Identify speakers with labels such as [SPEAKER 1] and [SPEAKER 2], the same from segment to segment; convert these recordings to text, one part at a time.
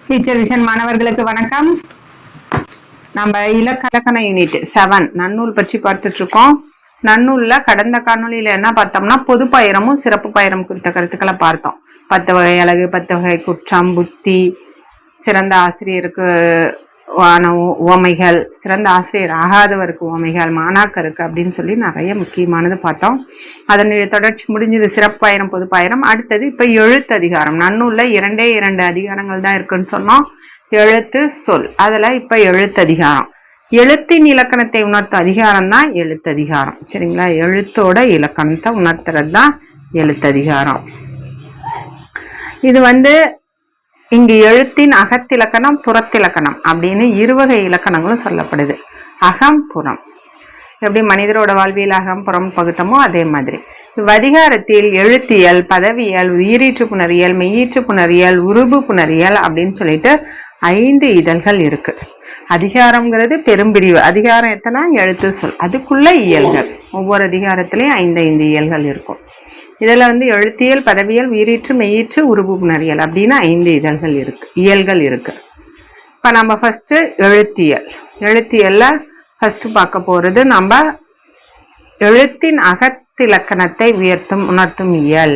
[SPEAKER 1] Teacher vision மாணவர்களுக்கு வணக்கம். நம்ம இலக்கண யூனிட் 7 நன்னூல் பற்றி பார்த்துட்டு இருக்கோம். நன்னூல்ல கடந்த காணொலியில என்ன பார்த்தோம்னா பொது பயிரமும் சிறப்பு பயிரம் குறித்த கருத்துக்களை பார்த்தோம். 10 வகை அழகு, 10 வகை குற்றம், புத்தி, சிறந்த ஆசிரியருக்கு உவமைகள், சிறந்த ஆசிரியர் ஆகாதவருக்கு உவமைகள், மாணாக்கருக்கு அப்படின்னு சொல்லி நிறைய முக்கியமானது பார்த்தோம். அதனுடைய தொடர்ச்சி முடிஞ்சது சிறப்பு பயிரம், பொது பயிரம். அடுத்தது இப்ப எழுத்து அதிகாரம். நன்னூல்ல 2 அதிகாரங்கள் தான் இருக்குன்னு சொன்னோம். எழுத்து, சொல். அதுல இப்ப எழுத்து அதிகாரம். எழுத்தின் இலக்கணத்தை உணர்த்தும் அதிகாரம் தான் எழுத்து அதிகாரம். சரிங்களா? எழுத்தோட இலக்கணத்தை உணர்த்துறது தான் எழுத்து அதிகாரம். இது இங்கு எழுத்தின் அகத்திலக்கணம், புறத்திலக்கணம் அப்படின்னு இருவகை இலக்கணங்களும் சொல்லப்படுது. அகம், புறம். எப்படி மனிதரோட வாழ்வியல் அகம் புறம் பகுத்தமோ அதே மாதிரி இவ்வதிகாரத்தில் எழுத்தியல், பதவியல், உயிரீற்று புணரியல், மெய்யீற்று புணரியல், உருபு புணரியல் அப்படின்னு சொல்லிட்டு 5 இதழ்கள் இருக்கு. அதிகாரம்ங்கிறது பெரும்பிரிவு. அதிகாரம் எத்தனை? எழுத்து, சொல். அதுக்குள்ள இயல்கள். ஒவ்வொரு அதிகாரத்திலையும் 5 இயல்கள் இருக்கும். இதுல எழுத்தியல், பதவியல், உயிரீற்று, மெய்யீற்று, உருபு புணரியல் அப்படின்னு 5 இயல்கள் இருக்கு. இப்ப நம்ம ஃபர்ஸ்ட் எழுத்தியல்ல ஃபர்ஸ்ட் பார்க்க போறது நம்ம எழுத்தின் அகத்திலக்கணத்தை உணர்த்தும் இயல்.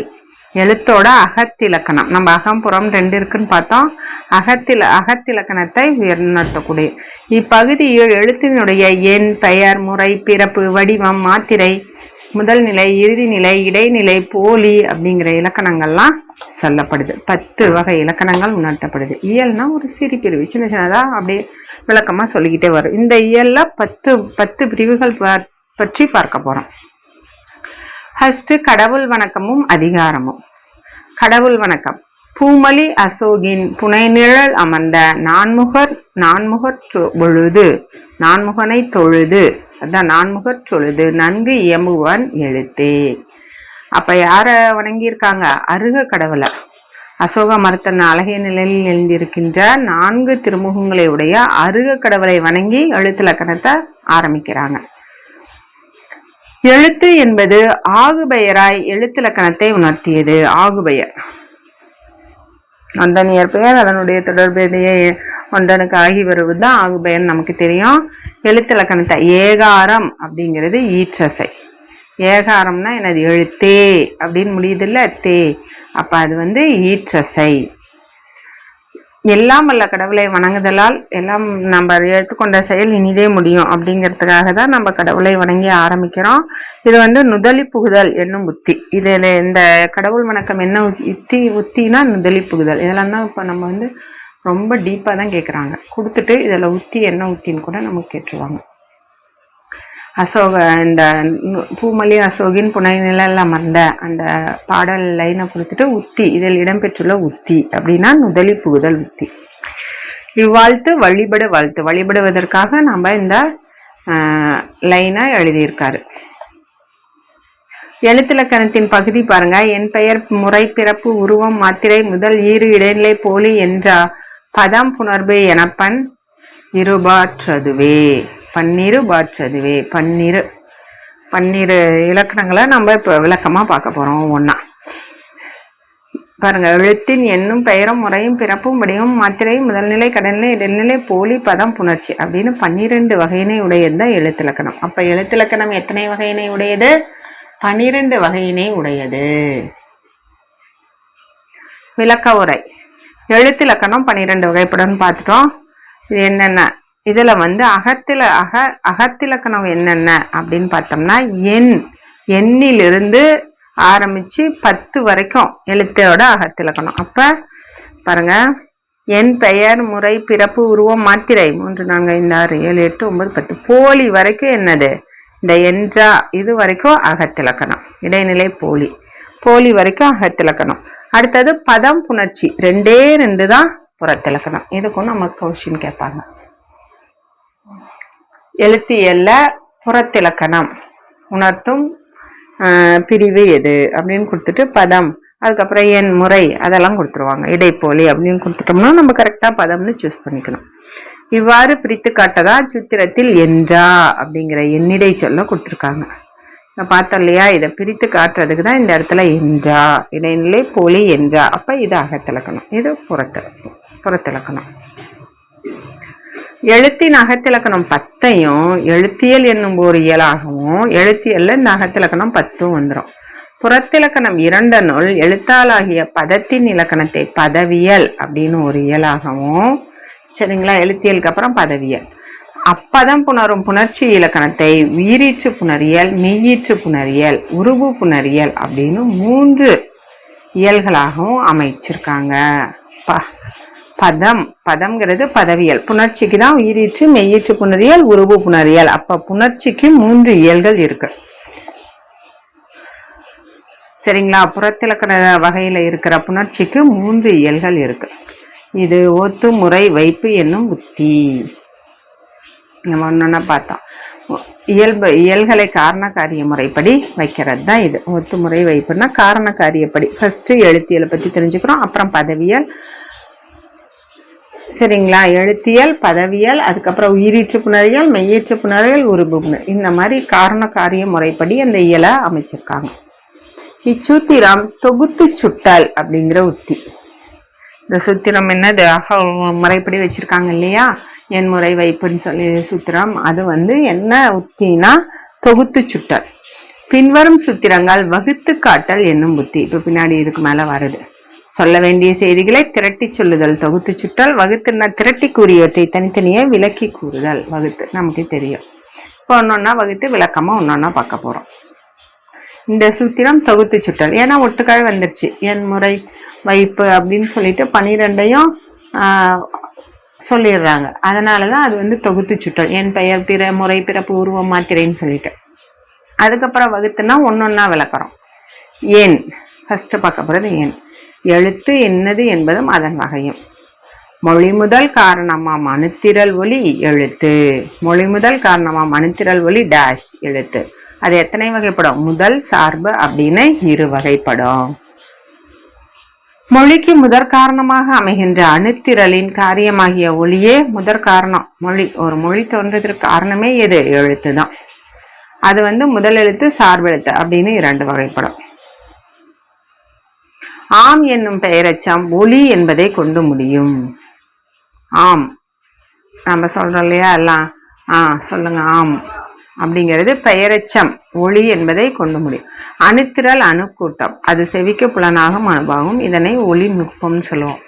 [SPEAKER 1] எழுத்தோட அகத்திலக்கணம். நம்ம அகம் புறம் 2 இருக்குன்னு பார்த்தோம். அகத்திலக்கணத்தை உணர்த்தக்கூடிய இப்பகுதியில் எழுத்தினுடைய எண், பெயர், முறை, பிறப்பு, வடிவம், மாத்திரை, முதல் நிலை, இறுதி நிலை, இடைநிலை, போலி அப்படிங்கிற இலக்கணங்கள்லாம் சொல்லப்படுது. 10 வகை இலக்கணங்கள் உணர்த்தப்படுது. இயல்னா ஒரு சிறு பிரிவு, சின்னதா அப்படியே விளக்கமா சொல்லிக்கிட்டே வரும். இந்த இயல்ல 10 பிரிவுகள் பற்றி பார்க்க போறோம். ஃபர்ஸ்ட் கடவுள் வணக்கமும் அதிகாரமும். கடவுள் வணக்கம். பூமலி அசோகின் புனைநிழல் அமர்ந்த நான்முகனை தொழுது அதான் நான்முகற் தொழுது நன்கு இயம்புவன் எழுத்தே. அப்ப யார வணங்கியிருக்காங்க? அருக கடவுளை. அசோக மரத்தின் அழகிய நிலையில் எழுந்திருக்கின்ற 4 திருமுகங்களை உடைய அருக கடவுளை வணங்கி எழுத்திலக்கணத்தை ஆரம்பிக்கிறாங்க. எழுத்து என்பது ஆகுபெயராய் எழுத்திலக்கணத்தை உணர்த்தியது. ஆகுபெயர் ஒன்றனியர் பெயர், அதனுடைய தொடர்புடைய ஒன்றனுக்கு ஆகி வருவதுதான் ஆகுபெயர் நமக்கு தெரியும். எழுத்திலக்கணத்தை ஏகாரம் அப்படிங்கிறது ஈற்றசை. ஏகாரம்னா என்னது? எழுத்தே அப்படின்னு முடியுது இல்ல, தே. அப்ப அது ஈற்றசை. எல்லாம் வல்ல கடவுளை வணங்குதலால் எல்லாம் நம்ம எடுத்துக்கொண்ட செயல் இனிதே முடியும் அப்படிங்கிறதுக்காக தான் நம்ம கடவுளை வணங்கி ஆரம்பிக்கிறோம். இது நுதலி புகுதல் என்னும் உத்தி. இதுல இந்த கடவுள் வணக்கம் என்ன உத்தினா நுதலி புகுதல். இதெல்லாம் தான் இப்ப நம்ம ரொம்ப டீப்பா தான் கேட்குறாங்க. கொடுத்துட்டு இதுல உத்தி என்ன உத்தின்னு கூட நமக்கு கேட்டுருவாங்க. இந்த பூமலி அசோகின் புனைநிழல் அமர்ந்த அந்த பாடல் லைனை கொடுத்துட்டு உத்தி, இதில் இடம்பெற்றுள்ள உத்தி அப்படின்னா நுதலி புகுதல் உத்தி. இவ்வாழ்த்து வழிபடு வாழ்த்து. வழிபடுவதற்காக நம்ம இந்த லைனை எழுதியிருக்காரு. எழுத்திலக்கணத்தின் பகுதி பாருங்க. என் பெயர், முறை, பிறப்பு, உருவம், மாத்திரை, முதல் ஈறு, இடைநிலை, போலி என்ற பதம் புணர்வு எனப்பன் இருபாற்றதுவே. பன்னிரு 12 இலக்கணங்களை நம்ம இப்ப விளக்கமா பார்க்க போறோம். ஒன்னா பாருங்க. எழுத்தின் எண்ணும், பெயரும், முறையும், பிறப்பும், வடிவம், மாத்திரை, முதல்நிலை, கடைநிலை, இடைநிலை, போலி, பதம், புணர்ச்சி அப்படின்னு 12 வகையினை உடையதுதான் எழுத்திலக்கணம். அப்ப எழுத்திலக்கணம் எத்தனை வகையினை உடையது? 12 வகையினை உடையது. விளக்க உரை. எழுத்திலக்கணம் 12 வகைப்படும் பார்த்துட்டோம். இது என்னென்ன? இதுல அகத்திலக்கணம் என்னென்ன அப்படின்னு பார்த்தோம்னா எண்ணிலிருந்து ஆரம்பிச்சு 10 வரைக்கும் எழுத்தோட அகத்திலக்கணம். அப்ப பாருங்க. எண், பெயர், முறை, பிறப்பு, உருவம், மாத்திரை 3 4 5 6 7 8 9 10 போலி வரைக்கும் என்னது? இந்த என்றா இது வரைக்கும் அகத்திலக்கணம். இடைநிலை, போலி வரைக்கும் அகத்திலக்கணம். அடுத்தது பதம், புணர்ச்சி 2 தான் புறத்திலக்கணம். இதுக்கும் நமக்கு கொஸ்டின் கேட்பாங்க. எழுத்தியல்ல புறத்திலக்கணம் உணர்த்தும் பிரிவு எது அப்படின்னு கொடுத்துட்டு பதம், அதுக்கப்புறம் எண், முறை அதெல்லாம் கொடுத்துருவாங்க. இடைப்போலி அப்படின்னு கொடுத்துட்டோம்னா நம்ம கரெக்டா பதம்னு சூஸ் பண்ணிக்கணும். இவ்வாறு பிரித்து காட்டதா சூத்திரத்தில் என்றா அப்படிங்கிற எண்ணிடை சொல்ல கொடுத்துருக்காங்க. பார்த்தோம் இல்லையா? இதை பிரித்து காட்டுறதுக்கு தான் இந்த இடத்துல என்றா, இடைநிலை, போலி, என்றா. அப்ப இது அகத்திலக்கணம், இது புறத்திலக்கணம். புறத்திலக்கணம். எழுத்தின் அகத்திலக்கணம் 10ஐயும் எழுத்தியல் என்னும் ஒரு இயலாகவும் எழுத்தியல்ல இந்த அகத்திலக்கணம் 10 வந்துடும். புறத்திலக்கணம் 2 எழுத்தாளாகிய பதத்தின் இலக்கணத்தை பதவியல் அப்படின்னு ஒரு இயலாகவும், சரிங்களா, எழுத்தியலுக்கு அப்புறம் பதவியல். அப்பதம் புணரும் புணர்ச்சி இலக்கணத்தை உயிரீற்று புணரியல், மெய்யீற்று புணரியல், உருபு புணரியல் அப்படின்னு 3 இயல்களாகவும் அமைச்சிருக்காங்க. பதம்ங்கிறது பதவியல், புணர்ச்சிக்கு தான் உயிரீற்று, மெய்யீற்று புணரியல், உருபு புணரியல். அப்ப புணர்ச்சிக்கு 3 இயல்கள் இருக்கு. சரிங்களா, புறத்திலக்கண வகையில இருக்கிற புணர்ச்சிக்கு 3 இயல்கள் இருக்கு. இது ஒத்து முறை வைப்பு என்னும் உத்தி. நம்ம ஒன்னொன்னா பார்த்தோம். இயல்களை காரண காரிய முறைப்படி வைக்கிறது தான் இது. ஒத்துமுறை வைப்புன்னா காரண காரியப்படி. ஃபர்ஸ்ட் எழுத்தியலை பத்தி தெரிஞ்சுக்கிறோம், அப்புறம் பதவியல், சரிங்களா, எழுத்தியல், பதவியல், அதுக்கப்புறம் உயிரீற்று புணரியல், மெய்யீற்று புணரியல், உருபு புணர், இந்த மாதிரி காரண காரிய முறைப்படி அந்த இயலை அமைச்சிருக்காங்க. இச்சூத்திரம் தொகுத்து சுட்டல் அப்படிங்கிற உத்தி. இந்த சூத்திரம் என்னது, முறைப்படி வச்சிருக்காங்க இல்லையா, என் முறை வைப்புன்னு சொல்லி சூத்திரம். அது என்ன உத்தினா தொகுத்து சுட்டல். பின்வரும் சூத்திரங்கள் வகுத்து காட்டல் என்னும் புத்தி. இப்ப பின்னாடி இதுக்கு மேல வருது. சொல்ல வேண்டிய செய்திகளை திரட்டி சொல்லுதல் தொகுத்து சுட்டல். வகுத்துனா திரட்டி கூறியவற்றை தனித்தனியே விளக்கி கூறுதல். வகுத்து நமக்கு தெரியும். இப்போ ஒன்னொன்னா வகுத்து விளக்கமா ஒன்னொன்னா பார்க்க போறோம். இந்த சூத்திரம் தொகுத்து சுட்டல். ஏன்னா ஒட்டுக்காய் வந்துருச்சு, என் முறை வைப்பு அப்படின்னு சொல்லிட்டு 12ஐயும் சொல்லிடுறாங்க. அதனாலதான் அது தொகுத்து சுட்டல். என் பெயர், பிற, முறை, பிறப்பு, உருவம், மாத்திரைன்னு சொல்லிட்டு. அதுக்கப்புறம் வகுத்துனா ஒன்னொன்னா விளக்குறோம். ஏன் ஃபர்ஸ்ட் பார்க்க போறது ஏன். எழுத்து என்னது என்பதும் அதன் வகையும். மொழி முதல் காரணமாம் அணுத்திரல் ஒலி எழுத்து. மொழி முதல் காரணமாம் அணுத்திரல் ஒலி டேஷ் எழுத்து. அது எத்தனை வகைப்படும், முதல் சார்பு அப்படின்னு 2 வகைப்படும். மொழிக்கு முதற் காரணமாக அமைகின்ற அணுத்திரலின் காரியமாகிய ஒளியே முதற் காரணம். ஒரு மொழி தோன்றதற்கு காரணமே எது, எழுத்து தான். அது முதல் எழுத்து, சார்பெழுத்து அப்படின்னு 2 வகைப்படும். ஆம் என்னும் பெயரச்சம் ஒளி என்பதை கொண்டு முடியும். ஆம் நம்ம சொல்றோம் இல்லையா எல்லாம், சொல்லுங்க, ஆம் அப்படிங்கிறது பெயரச்சம், ஒளி என்பதை கொண்டு முடியும். அணுத்திரல் அணுக்கூட்டம், அது செவிக்க புலனாகும் அனுபவம். இதனை ஒளி நுட்பம்னு சொல்லுவோம்.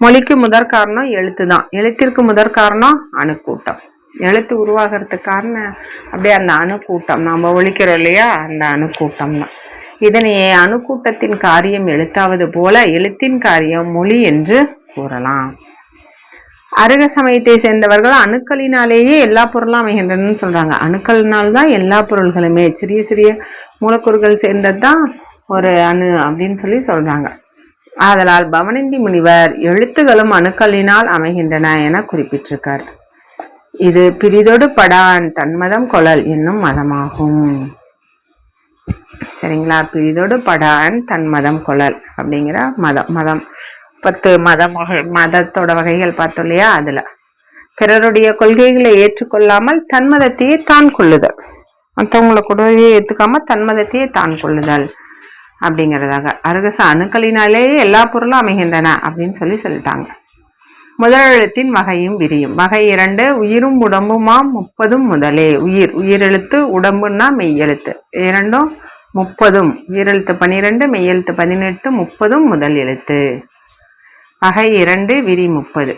[SPEAKER 1] மொழிக்கு முதற் காரணம் எழுத்து தான். எழுத்திற்கு முதற் காரணம் அணுக்கூட்டம். எழுத்து உருவாகிறதுக்கு காரணம் அப்படியே அந்த அணுக்கூட்டம், நம்ம ஒழிக்கிறோம் இல்லையா, அந்த அணுக்கூட்டம் தான். இதனையே அணுக்கூட்டத்தின் காரியம் எழுத்தாவது போல எழுத்தின் காரியம் மொழி என்று கூறலாம். அருக சமயத்தை சேர்ந்தவர்கள் அணுக்களினாலேயே எல்லா பொருளும் அமைகின்றன சொல்றாங்க. அணுக்களினால்தான் எல்லா பொருள்களுமே, சிறிய சிறிய மூலக்கூறுகள் சேர்ந்ததுதான் ஒரு அணு அப்படின்னு சொல்றாங்க. ஆதலால் பவனந்தி முனிவர் எழுத்துகளும் அணுக்களினால் அமைகின்றன என குறிப்பிட்டிருக்கார். இது பிரிதொடு படான் தன்மதம் கொளல் என்னும் மதமாகும். சரிங்களா, பிரிதொடு படான் தன்மதம் கொளல் அப்படிங்கிற மதம் 10 மதத்தோட வகைகள் பார்த்தோம் இல்லையா. அதுல பிறருடைய கொள்கைகளை ஏற்றுக்கொள்ளாமல் தன்மதத்தையே தான் கொள்ளுதல், மற்றவங்களை கூடவே ஏத்துக்காம தன்மதத்தையே தான் கொள்ளுதல் அப்படிங்கிறதாக. அருகச அணுக்களினாலேயே எல்லா பொருளும் அமைகின்றன அப்படின்னு சொல்லிட்டாங்க. முதலெழுத்தின் வகையும் விரியும். வகை 2 உயிரும் உடம்புமாம் 30 முதலே. உயிரெழுத்து, உடம்புன்னா மெய்யெழுத்து, 2ம் 30. உயிரெழுத்து 12, மெய்யெழுத்து 18, 30 முதல் எழுத்து. வகை 2 விரி 30.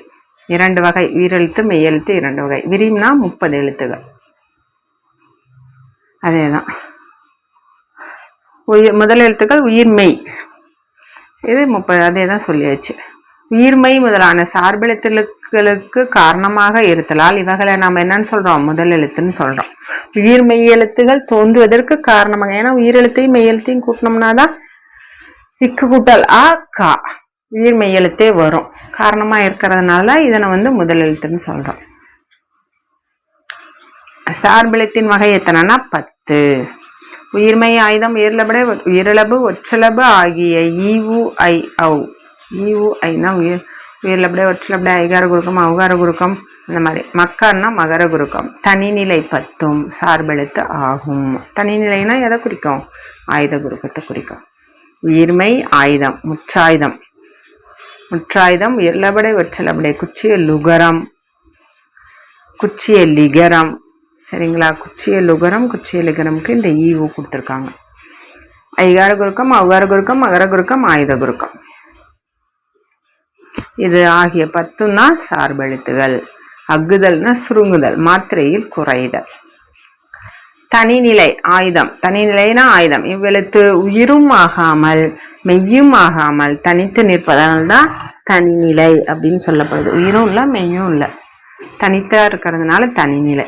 [SPEAKER 1] 2 வகை, உயிரெழுத்து மெய்யெழுத்து 2 வகை. விரிம்னா 30 எழுத்துகள். அதேதான். முதல் எழுத்துக்கள் உயிர்மெய், இது 30. அதேதான் சொல்லியாச்சு. உயிர்மெய் முதலான சார்பெழுத்துக்களுக்கு காரணமாக இருத்தலால் இவைகளை நாம் என்னன்னு சொல்றோம், முதல் எழுத்துன்னு சொல்றோம். உயிர்மெய் எழுத்துகள் தோன்றுவதற்கு காரணமாக, ஏன்னா உயிரெழுத்தையும் மெய்யெழுத்தையும் கூட்டினோம்னாதான் இக்கு கூட்டல் ஆ கா உயிர் மெய்யெழுத்தே வரும். காரணமா இருக்கிறதுனால இதனை முதல் எழுத்துன்னு சொல்றோம். சார்பெழுத்தின் வகை எத்தனைனா 10. உயிர்மெய் ஆயுதம் உயிரிழபு ஒற்றளபு ஆகிய ஈவு ஐ ஔ. ஈவு ஐனா உயிரிழபடை ஒற்றளபடை ஐகார குறுக்கம் அவுகார குறுக்கம் அந்த மாதிரி. மக்கான்னா மகர குறுக்கம். தனிநிலை 10 சார்பெழுத்து ஆகும். தனிநிலைனா எதை குறிக்கும், ஆயுத குறுக்கத்தை குறிக்கும். உயிர்மெய் ஆயுதம் முற்றாயுதம் முற்றாயுதம் உயிர்லபடை ஒற்றலபடை குச்சிய லுகரம் குச்சிய லிகரம். சரிங்களா? குச்சிய லுகரம் குச்சிய லிகரம்க்கு இந்த ஈவு கொடுத்துருக்காங்க. ஐகார குறுக்கம் அவ்கார குறுக்கம் மகர குறுக்கம் ஆயுத குறுக்கம் இது ஆகிய 10 தான் சார்பெழுத்துகள். அக்குதல்னா சுருங்குதல், மாத்திரையில் குறைதல். தனிநிலை ஆயுதம். தனிநிலைனா ஆயுதம். இவ்வெழுத்து உயிரும் ஆகாமல் மெய்யும் ஆகாமல் தனித்து நிற்பதனால தான் தனிநிலை அப்படின்னு சொல்லப்படுது. உயிரும் இல்லை மெய்யும் இல்லை, தனித்தா இருக்கிறதுனால தனிநிலை.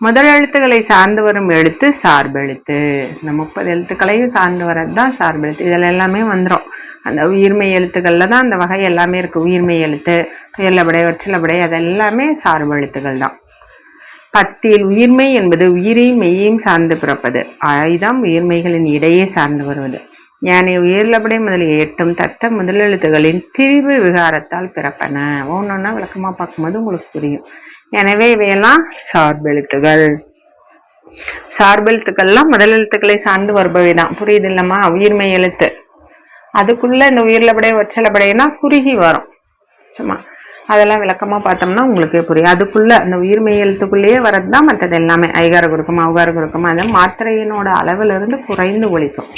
[SPEAKER 1] முதல் எழுத்துக்களை சார்ந்து வரும் எழுத்து சார்பெழுத்து. இந்த 30 எழுத்துக்களையும் சார்ந்து வர்றது தான் சார்பெழுத்து. இதில் எல்லாமே வந்துடும். அந்த உயிர்மை எழுத்துக்கள்ல தான் அந்த வகை எல்லாமே இருக்கு. உயிர்மை எழுத்து, உயர்லபடை ஒற்றலபடை அதெல்லாமே சார்பெழுத்துக்கள் தான். 10 உயிர்மை என்பது உயிரையும் மெய்யையும் சார்ந்து பிறப்பது. ஆயுதம் உயிர்மைகளின் இடையே சார்ந்து வருவது. ஞானி உயர்லபடை முதலிய 8 தத்த முதல் எழுத்துகளின் திரிவு விகாரத்தால் பிறப்பன. ஒன்னொன்னா விளக்கமா பார்க்கும்போது உங்களுக்கு புரியும். எனவே இவையெல்லாம் சார்பெழுத்துகள். சார்பெழுத்துக்கள்லாம் முதல் எழுத்துக்களை சார்ந்து வருபவைதான். புரியுது இல்லம்மா? உயிர்மை எழுத்து அதுக்குள்ள இந்த உயிர்லபடை ஒற்றலபடைனா குறுகி வரும். சும்மா அதெல்லாம் விளக்கமா பார்த்தோம்னா உங்களுக்கு புரியும். அதுக்குள்ள அந்த உயிர்மை எழுத்துக்குள்ளேயே வரதுதான் மற்றது எல்லாமே. ஐகார குறுக்கம் அவ்கார குறுக்கம் அதெல்லாம் மாத்திரையினோட அளவுல இருந்து குறைந்து ஒழிக்கும்.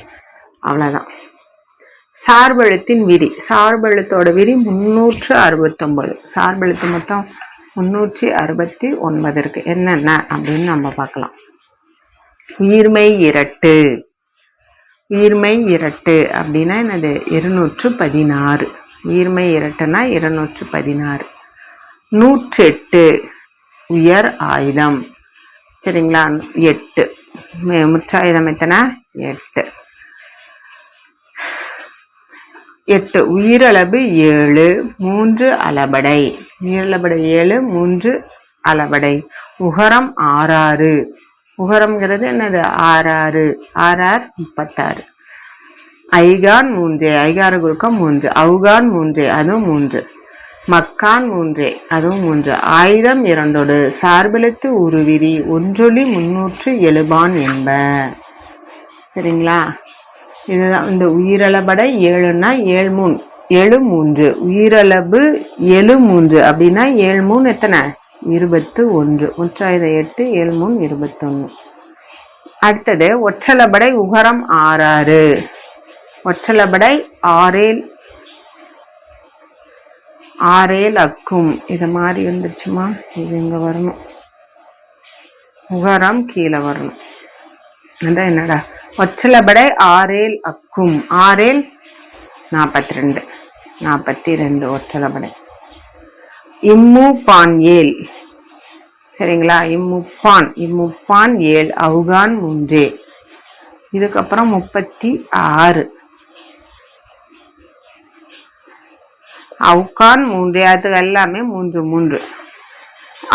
[SPEAKER 1] அவ்வளவுதான். சார்பெழுத்தின் விரி. சார்பெழுத்தோட விரி 369. சார்பெழுத்து மொத்தம் 369 இருக்கு. என்னென்ன அப்படின்னு நம்ம பார்க்கலாம். உயிர்மை இரட்டு. உயிர்மை இரட்டு அப்படின்னா என்னது? 216. உயிர்மை இரட்டுனா 216. 108 உயர் ஆயுதம். சரிங்களா? 8 முற்றாயுதம் எத்தனை? 8. 8 உயிரளவு 7 3 அளபடை. உயிரளபடை 7 3 அளபடை. உகரம் 66. உகரம்ங்கிறது என்னது? 66. 6 36. ஐகான் 3 ஐகார குறுக்கம் 3. அவுகான் 3 அதுவும் 3. மக்கான் 3 அதுவும் 3. ஆயுதம் 2 சார்பெழுத்து உருவிரி ஒன்றொலி 307 என்ப. சரிங்களா? இதுதான் இந்த உயிரளபடை 7ன்னா 7 3. உயிரளவு 7 3 அப்படின்னா 7 3 எத்தனை? 21. முற்றாயுதம் 8 7 3 21. அடுத்தது ஒற்றலபடை உகரம் 66. ஒற்றலபடை 6 அக்கும். இது மாதிரி வந்துருச்சுமா? இது இங்க வரணும். உகரம் கீழே வரணும். அதான் என்னடா ஒற்றலபடை 6 அக்கும். 6 42. 42 ஒற்றலபடை. இம்மு பான் 7. சரிங்களா? இம்முப்பான் 7 அவுகான் 3. இதுக்கப்புறம் 36 அவுகான் 3. அது எல்லாமே 3 3.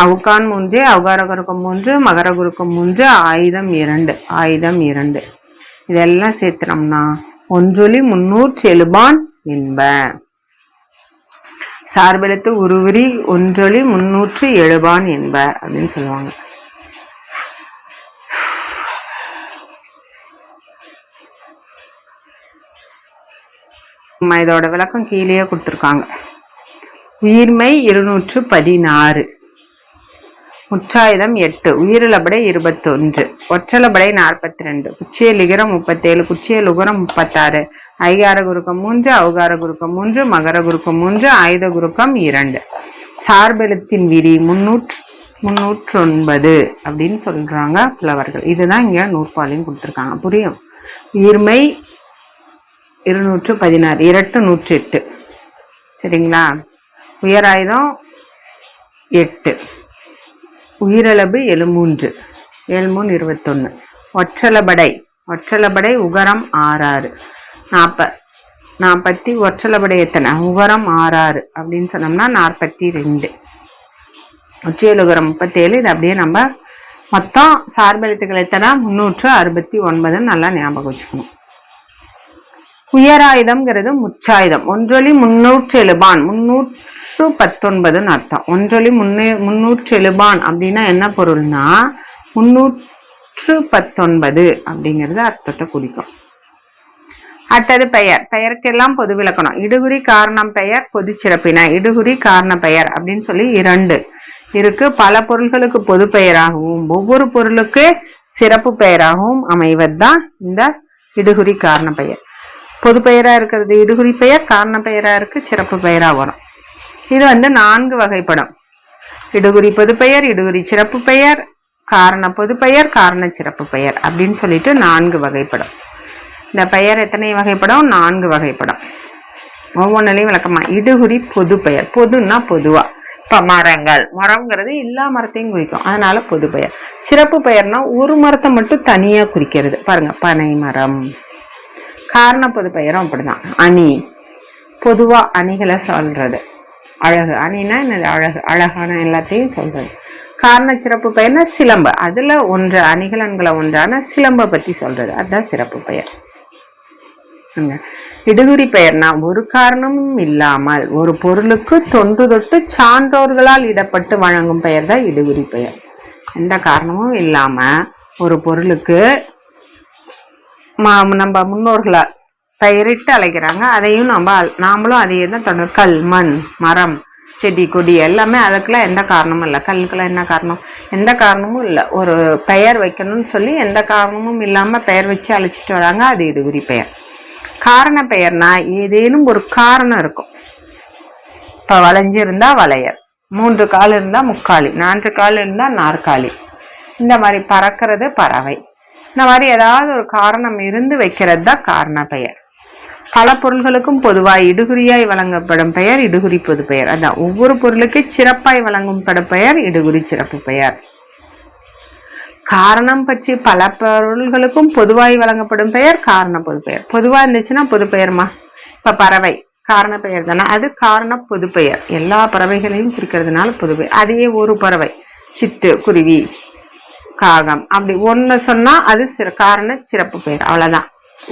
[SPEAKER 1] அவுகான் 3 அவுகார குறுக்கம் 3 மகர குறுக்கம் 3 ஆயுதம் 2. ஆயுதம் 2 இதெல்லாம் சேர்த்தனோம்னா ஒன்றொலி 307 என்ப. சார்பெழுத்து உருவிரி ஒன்றொலி 307 என்ப அப்படின்னு சொல்லுவாங்க. இதோட விளக்கம் கீழே கொடுத்திருக்காங்க. உயிர்மை 216. முற்றாயுதம் 8 உயிரிழபடை 21. ஒற்றலபடை 42. குச்சிய லிகரம் 37. குச்சிய லுகரம் 36. ஐகார குறுக்கம் 3 அவுகார குறுக்கம் 3 மகர குறுக்கம் 3 ஆயுத குறுக்கம் 2. சார்பெழுத்தின் விரி 309 அப்படின்னு சொல்றாங்க புலவர்கள். இதுதான் இங்க நூற்பாலையும் கொடுத்திருக்காங்க. புரியும்? உயிர்மை 216 இரட்டு 108. சரிங்களா? உயராயுதம் 8. உயிரளவு 73. 7 3 21. ஒற்றலபடை உகரம் 6 40. ஒற்றலபடை எத்தனை? உகரம் 6 அப்படின்னு சொன்னோம்னா 42. உச்சியலுகரம் 37. இது அப்படியே நம்ம மொத்தம் சார்பெழுத்துக்கள் எத்தனை? 369 நல்லா ஞாபகம் வச்சுக்கணும். உயராயுதம்ங்கிறது முற்றாயுதம். ஒன்றொலி 307 319 அர்த்தம். ஒன்றொலி 307 அப்படின்னா என்ன பொருள்னா 319 அப்படிங்கிறது அர்த்தத்தை குறிக்கும். அடுத்தது பெயர். பெயருக்கெல்லாம் பொது விளக்கணம். இடுகுறி காரணம் பெயர் பொது சிறப்பின. இடுகுறி காரண பெயர் அப்படின்னு சொல்லி 2 இருக்கு. பல பொருள்களுக்கு பொது பெயராகவும் ஒவ்வொரு பொருளுக்கு சிறப்பு பெயராகவும் அமைவதுதான் இந்த இடுகுறி காரண பெயர். பொது பெயரா இருக்கிறது இடுகுறி பெயர், காரண பெயரா இருக்கு சிறப்பு பெயரா வரும். இது 4 வகைப்படும். இடுகுறி பொது பெயர், இடுகுறி சிறப்பு பெயர், காரண பொது பெயர், காரண சிறப்பு பெயர் அப்படின்னு சொல்லிட்டு 4 வகைப்படும். இந்த பெயர் எத்தனை வகைப்படும்? 4 வகைப்படும். ஒவ்வொன்றிலையும் விளக்கமா. இடுகுறி பொது பெயர். பொதுன்னா பொதுவா. இப்ப மரங்கள், மரம்ங்கிறது எல்லா மரத்தையும் குறிக்கும், அதனால பொது பெயர். சிறப்பு பெயர்னா ஒரு மரத்தை மட்டும் தனியா குறிக்கிறது. பாருங்க, பனை மரம். காரண பொது பெயரும் அப்படிதான். அணி, பொதுவா அணிகளை சொல்றது. அழகு, அணினா என்னது? அழகு, அழகான எல்லாத்தையும் சொல்றது. காரண சிறப்பு பெயர்னா சிலம்பு, அதுல ஒன்று அணிகலன்களை ஒன்றான சிலம்பை பத்தி சொல்றது, அதுதான் சிறப்பு பெயர். இடுகுறி பெயர்னா ஒரு காரணமும் இல்லாமல் ஒரு பொருளுக்கு தொன்று தொட்டு சான்றோர்களால் இடப்பட்டு வழங்கும் பெயர் தான் இடுகுறி பெயர். எந்த காரணமும் இல்லாம ஒரு பொருளுக்கு நம்ம முன்னோர்களா பெயரிட்டு அழைக்கிறாங்க, அதையும் நாமளும் அதையே தான் தொடர். கல், மண், மரம், செடி, கொடி எல்லாமே அதுக்கெல்லாம் எந்த காரணமும் இல்லை. கல்லுக்கெல்லாம் என்ன காரணம்? எந்த காரணமும் இல்லை. ஒரு பெயர் வைக்கணும்னு சொல்லி எந்த காரணமும் இல்லாம பெயர் வச்சு அழைச்சிட்டு வராங்க, அது இடுகுறி பெயர். காரண பெயர்னா ஏதேனும் ஒரு காரணம் இருக்கும். இப்ப வளைஞ்சு இருந்தா வளையர், 3 கால் இருந்தா முக்காலி, 4 கால் இருந்தா நாற்காலி, இந்த மாதிரி பறக்கிறது பறவை, இந்த மாதிரி ஏதாவது ஒரு காரணம் இருந்து வைக்கிறது தான் காரண பெயர். பல பொருள்களுக்கும் பொதுவாய் இடுகுறியாய் வழங்கப்படும் பெயர் இடுகுறி பொது பெயர். அதான் ஒவ்வொரு பொருளுக்கு சிறப்பாய் வழங்கப்படும் பெயர் இடுகுறி சிறப்பு பெயர். காரணம் பற்றி பல பொருள்களுக்கும் பொதுவாய் வழங்கப்படும் பெயர் காரண பொது பெயர். பொதுவா இருந்துச்சுன்னா பொது பெயர்மா. இப்ப பறவை காரண பெயர் தானே, அது காரண பொது பெயர். எல்லா பறவைகளையும் குறிக்கிறதுனால பொது பெயர். அதையே ஒரு பறவை, சிட்டு, குருவி, காகம் அப்படி ஒன்னு சொன்னா அது காரண சிறப்பு பெயர். அவ்வளவுதான்.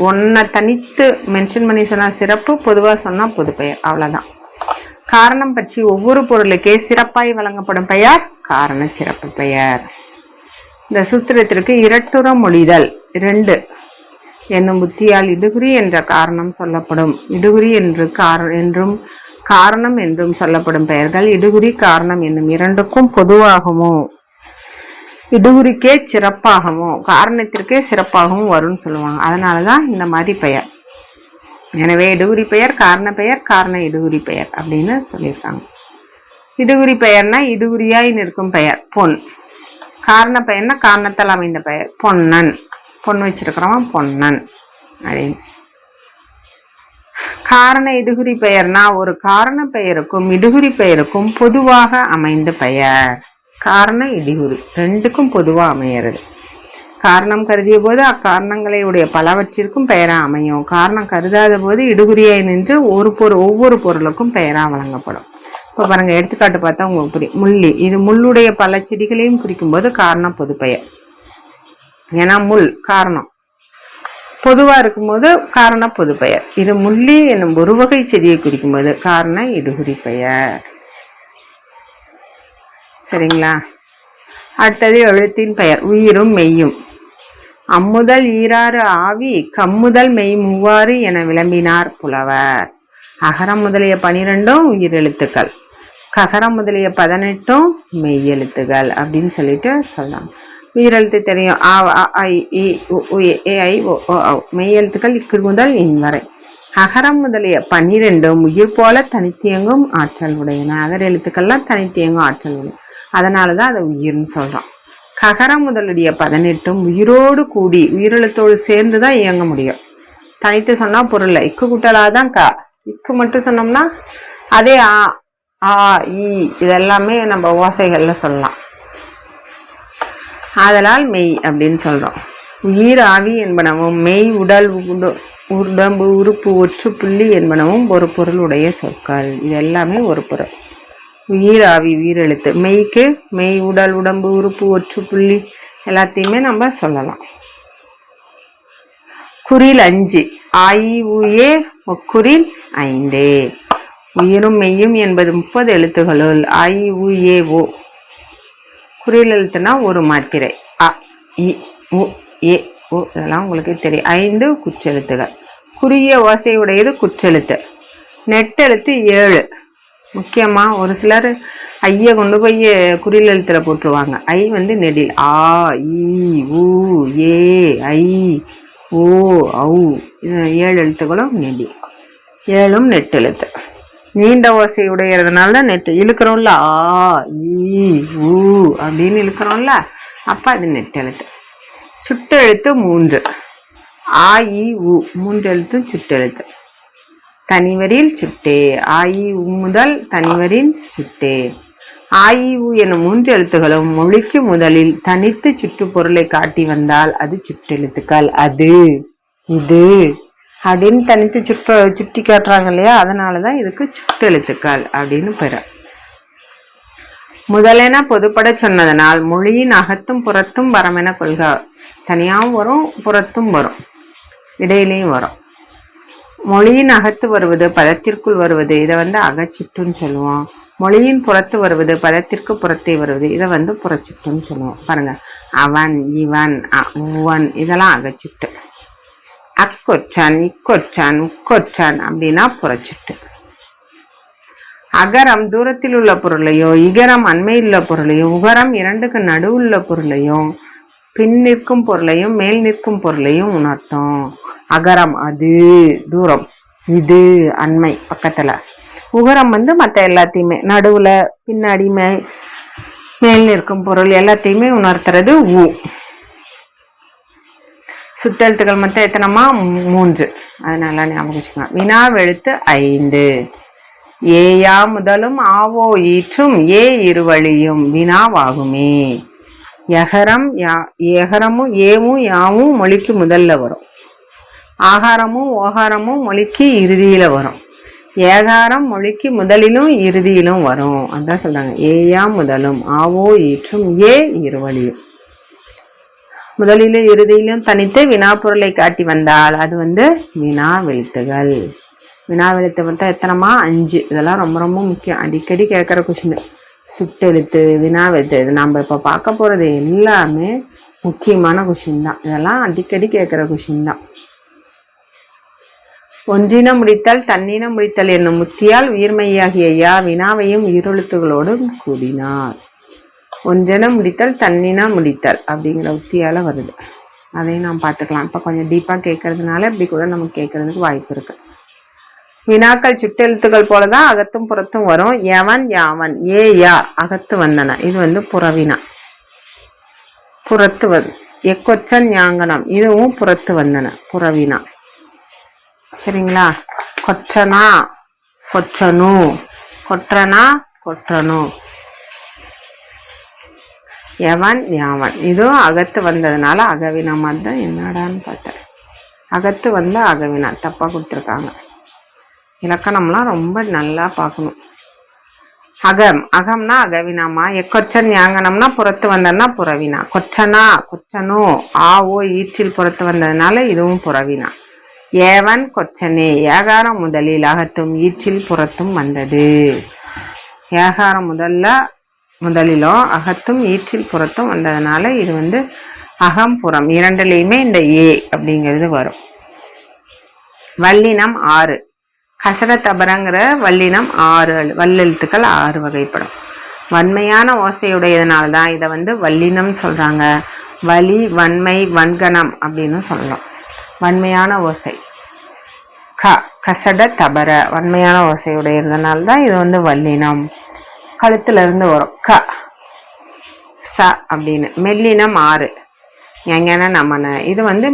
[SPEAKER 1] ஒன்ன தனித்து மென்ஷன் பண்ணி சொன்னா சிறப்பு, பொதுவா சொன்னா பொது பெயர், அவ்வளவுதான். காரணம் பற்றி ஒவ்வொரு பொருளுக்கே சிறப்பாய் வழங்கப்படும் பெயர் காரண சிறப்பு பெயர். இந்த சூத்திரத்திற்கு இரட்டுற மொழிதல் 2 என்னும் புத்தியால் இடுகுறி என்ற காரணம் சொல்லப்படும். இடுகுறி என்றும் காரணம் என்றும் சொல்லப்படும் பெயர்கள் இடுகுறி காரணம் என்னும் 2க்கும் பொதுவாகவும் இடுகுறிக்கே சிறப்பாகவும் காரணத்திற்கே சிறப்பாகவும் வரும்னு சொல்லுவாங்க. அதனாலதான் இந்த மாதிரி பெயர். எனவே இடுகுறி பெயர் காரண பெயர், காரண இடுகுறி பெயர் அப்படின்னு சொல்லியிருக்காங்க. இடுகுறி பெயர்னா இடுகுறியாய் நிற்கும் பெயர். பொன். காரண பெயர்னா காரணத்தால் அமைந்த பெயர். பொன்னன், பொண்ணு வச்சிருக்கிறவன் பொன்னன் அப்படின்னு. காரண இடுகுறி பெயர்னா ஒரு காரண பெயருக்கும் இடுகுறி பெயருக்கும் பொதுவாக அமைந்த பெயர். காரண இடுகுறி 2க்கும் பொதுவா அமையிறது. காரணம் கருதிய போது அக்காரணங்களை உடைய பலவற்றிற்கும் பெயரா அமையும். காரணம் கருதாத போது இடுகுறியாய் நின்று ஒவ்வொரு பொருளுக்கும் பெயரா வழங்கப்படும். இப்ப பாருங்க, எடுத்துக்காட்டு பார்த்தா உங்களுக்கு புரியும். முள்ளி, இது முள்ளுடைய பல செடிகளையும் குறிக்கும் போது காரண பொது பெயர். ஏன்னா முள் காரணம் பொதுவா இருக்கும்போது காரண பொது பெயர். இது முள்ளி என்னும் ஒரு வகை செடியை குறிக்கும் போது காரண இடுகுறி பெயர். சரிங்களா? அடுத்தது எழுத்தின் பெயர். உயிரும் மெய்யும். அம்முதல் ஈராறு ஆவி கம்முதல் மெய் 3 என விளம்பினார் புலவர். அகரம் முதலிய 12 உயிரெழுத்துக்கள், ககரம் முதலிய 18 மெய் எழுத்துகள் அப்படின்னு சொல்லிட்டு சொல்லலாம். உயிரெழுத்து தெரியும். மெய் எழுத்துக்கள் இக்கு முதல் இன் வரை. அகரம் முதலிய 12 உயிர் போல தனித்தியங்கும் ஆற்றல் உடையன. அகர எழுத்துக்கள்லாம் தனித்தியங்கும் ஆற்றல் உடையன, அதனாலதான் அதை உயிர்னு சொல்றோம். ககரம் முதலுடைய 18 உயிரோடு கூடி உயிரெழுத்தோடு சேர்ந்துதான் இயங்க முடியும். தனித்து சொன்னா பொருள் இக்கு கூட்டலாதான் கா. இக்கு மட்டும் சொன்னோம்னா அதே ஆ ஈ இதெல்லாமே நம்ம ஓசைகள்ல சொல்லலாம். அதனால் மெய் அப்படின்னு சொல்றோம். உயிர் ஆவி என்பனவும் மெய் உடல் உடம்பு உறுப்பு ஒற்று புள்ளி என்பனவும் ஒரு பொருளுடைய சொற்கள். இது எல்லாமே ஒரு பொருள். உயிர் ஆவி உயிரெழுத்து, மெய்க்கு மெய் உடல் உடம்பு உறுப்பு ஒற்று புள்ளி எல்லாத்தையுமே நம்ம சொல்லலாம். குறில் 5 ஆயி ஊயே ஒக்குறில் 5. உயிரும் மெய்யும் என்பது 30 எழுத்துகளுள் ஆயி ஊயே ஓ குறில் எழுத்துனா ஒரு மாத்திரை. அ இ உ ஏ ஓ இதெல்லாம் உங்களுக்கு தெரியும். 5 குற்றெழுத்துகள். குறுகிய ஓசையுடையது குற்றெழுத்து. நெட்டெழுத்து 7. முக்கியமா ஒரு சிலர் ஐய கொண்டு போய் குறில் எழுத்துல போட்டுருவாங்க. ஐ வந்து நெடில். ஆ, ஈ, ஊ, ஏ, ஐ, ஓ, ஔ. 7 எழுத்துக்களும் நெடில். 7ம் நெட்டெழுத்து. நீண்ட ஓசை உடையறதுனால தான் நெட்டு இழுக்கிறோம்ல. ஆ, ஈ, ஊ அப்படின்னு இழுக்கிறோம்ல, அப்ப அது நெட்டெழுத்து. சுட்டெழுத்து 3. ஆ, இ, உ 3 எழுத்தும் சுட்டெழுத்து. தனிவரில் சுட்டே. ஆ, இ, உ முதல் தனிவரில் சுட்டே. ஆ, இ, உ எனும் 3 எழுத்துகளும் மொழிக்கு முதலில் தனித்து சுட்டு பொருளை காட்டி வந்தால் அது சுட்டெழுத்துக்கள். அது, இது அப்படின்னு தனித்து சுட்டி காட்டுறாங்க இல்லையா, அதனாலதான் இதுக்கு சுட்டெழுத்துக்கள் அப்படின்னு பெற. முதலென பொதுப்பட சொன்னதனால் மொழியின் அகத்தும் புறத்தும் வரமென கொள்க. தனியாவும் வரும், புறத்தும் வரும், இடையிலையும் வரும். மொழியின் அகத்து வருவது பதத்திற்குள் வருவது இதை வந்து அகச்சுட்டுன்னு சொல்லுவோம். மொழியின் புறத்து வருவது பதத்திற்கு புறத்தே வருவது இதை வந்து புறச்சுட்டுன்னு சொல்லுவோம். பாருங்க, அவன், இவன், உவன் இதெல்லாம் அகச்சுட்டு. அக்கொற்றான், இக்கொற்றான், உக்கொற்றான் அப்படின்னா புறச்சுட்டு. அகரம் தூரத்தில் உள்ள பொருளையோ, இகரம் அண்மையில் உள்ள பொருளையோ, உகரம் இரண்டுக்கு நடுவுள்ள பொருளையும், பின் நிற்கும் பொருளையும் மேல் நிற்கும் பொருளையும் உணர்த்தும். அகரம் அது தூரம், இது அண்மை பக்கத்துல. உகரம் வந்து மற்ற எல்லாத்தையுமே நடுவுல பின்னாடி மேல் நிற்கும் பொருள் எல்லாத்தையுமே உணர்த்துறது ஊ. சுட்டெழுத்துக்கள் மொத்தம் எத்தனமா? 3. அதனால ஞாபகம் வச்சுக்கோங்க. வினாவெழுத்து 5. ஏயா முதலும் ஆவோ ஈற்றும் ஏ இருவழியும் வினாவாகுமே. எகரமும் ஏவும் யாவும் மொழிக்கு முதல்ல வரும். ஆகாரமும் ஓகாரமும் மொழிக்கு இறுதியில வரும். ஏகாரம் மொழிக்கு முதலிலும் இறுதியிலும் வரும். அதான் சொல்றாங்க, ஏயா முதலும் ஆவோ ஈற்றும் ஏ இருவழியும். முதலிலும் இறுதியிலும் தனித்து வினாப்பொருளை காட்டி வந்தால் அது வந்து வினாவெழுத்துகள். வினாவெழுத்து மொத்தம் எத்தனமா? 5. இதெல்லாம் ரொம்ப ரொம்ப முக்கியம், அடிக்கடி கேட்கிற கொஸ்டின். சுட்டெழுத்து, வினாவெழுத்து, இது நம்ம இப்ப பார்க்க போறது எல்லாமே முக்கியமான கொஸ்டின் தான். இதெல்லாம் அடிக்கடி கேட்கிற கொஸ்டின் தான். ஒன்றின முடித்தல் தன்னின முடித்தல் என்னும் முத்தியால் உயிர்மையாகிய யா வினாவையும் ஈரெழுத்துகளோடும் கூடினார். ஒன்றென முடித்தல் தன்னின முடித்தல் அப்படிங்கிற உத்தியால வருது. அதையும் நாம் பார்த்துக்கலாம். இப்ப கொஞ்சம் டீப்பா கேட்கறதுனால இப்படி கூட நமக்கு கேட்கறதுக்கு வாய்ப்பு இருக்கு. வினாக்கள் சுட்டெழுத்துக்கள் போலதான் அகத்தும் புறத்தும் வரும். எவன், யாவன், ஏ, யா அகத்து வந்தன, இது வந்து புறவினா. புறத்து வந்து எக்கொச்சன் ஞாங்கனம், இதுவும் புறத்து வந்தன, புறவினா. சரிங்களா? கொற்றனா, கொற்றனு, கொற்றனா, கொற்றனு. எவன், யாவன் இதுவும் அகத்து வந்ததுனால அகவினா மாதிரி தான். என்னடான்னு பார்த்தேன், அகத்து வந்து அகவினா தப்பா கொடுத்துருக்காங்க. இலக்கணம்லாம் ரொம்ப நல்லா பார்க்கணும். அகம், அகம்னா அகவினாமா. எக்கொச்சன் ஞாங்கனம்னா புறத்து வந்ததுன்னா புறவினா. கொற்றனா, கொற்றனோ, ஆவோ ஈற்றில் புறத்து வந்ததுனால இதுவும் புறவினா. ஏவன், கொச்சனே ஏகாரம் முதலில் அகத்தும் ஈற்றில் புறத்தும் வந்தது. ஏகாரம் முதலிலும் அகத்தும் ஈற்றில் புறத்தும் வந்ததுனால இது வந்து அகம் புறம் இரண்டுலையுமே இந்த ஏ அப்படிங்கிறது வரும். வல்லினம் 6. கசட தபரங்கிற வல்லினம் 6 வல்லெழுத்துக்கள் 6 வகைப்படும். வன்மையான ஓசையுடையதுனால்தான் இதை வந்து வல்லினம் சொல்றாங்க. வலி, வன்மை, வன்கணம் அப்படின்னு சொல்லலாம். வன்மையான ஓசை. கசட தபர வன்மையான ஓசையுடையதுனால்தான் இது வந்து வல்லினம். கழுத்துல இருந்து வரும் க, ச அப்படின்னு. மெல்லினம் 6. எங்கன்னா நமன, இது வந்து